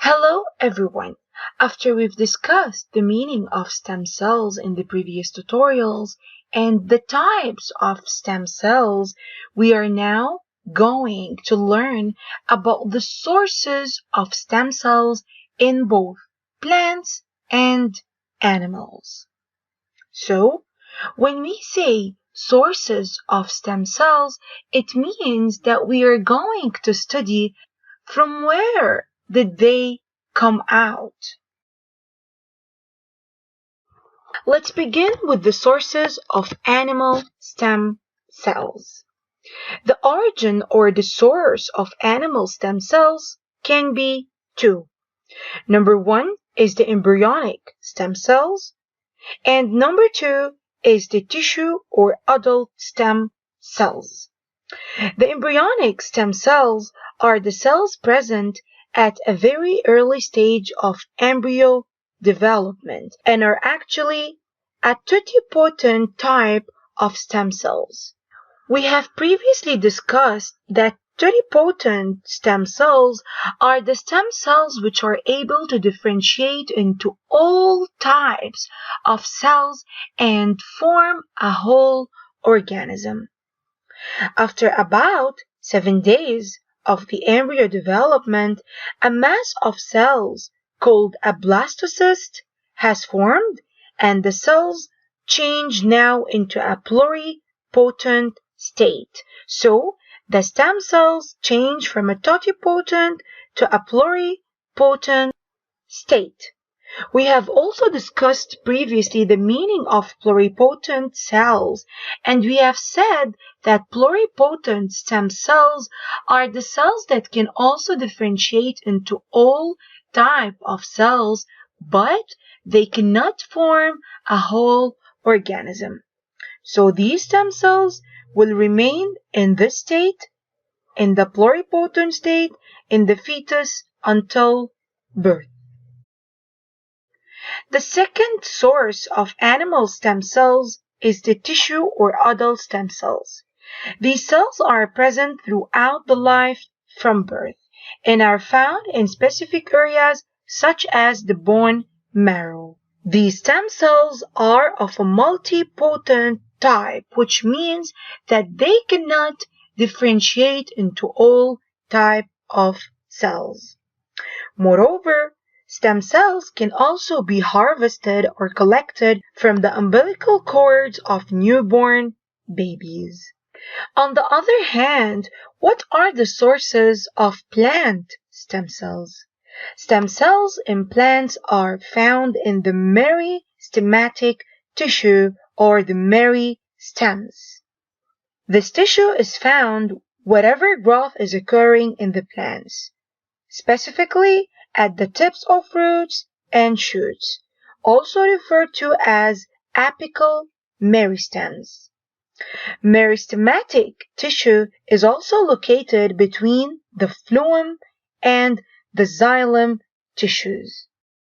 Hello everyone! After we've discussed the meaning of stem cells in the previous tutorials and the types of stem cells, we are now going to learn about the sources of stem cells in both plants and animals. So, when we say sources of stem cells, it means that we are going to study from where did they come out. Let's begin with the sources of animal stem cells. The origin or the source of animal stem cells can be two. Number one is the embryonic stem cells, and number two is the tissue or adult stem cells. The embryonic stem cells are the cells present at a very early stage of embryo development and are actually a totipotent type of stem cells. We have previously discussed that totipotent stem cells are the stem cells which are able to differentiate into all types of cells and form a whole organism. After about 7 days of the embryo development, a mass of cells called a blastocyst has formed, and the cells change now into a pluripotent state. So, the stem cells change from a totipotent to a pluripotent state. We have also discussed previously the meaning of pluripotent cells, and we have said that pluripotent stem cells are the cells that can also differentiate into all type of cells, but they cannot form a whole organism. So these stem cells will remain in this state, in the pluripotent state, in the fetus until birth. The second source of animal stem cells is the tissue or adult stem cells. These cells are present throughout the life from birth and are found in specific areas such as the bone marrow. These stem cells are of a multipotent type, which means that they cannot differentiate into all type of cells. Moreover, stem cells can also be harvested or collected from the umbilical cords of newborn babies. On the other hand, what are the sources of plant stem cells? Stem cells in plants are found in the meristematic tissue or the meristems. This tissue is found wherever growth is occurring in the plants, specifically at the tips of roots and shoots, also referred to as apical meristems. Meristematic tissue is also located between the phloem and the xylem tissues.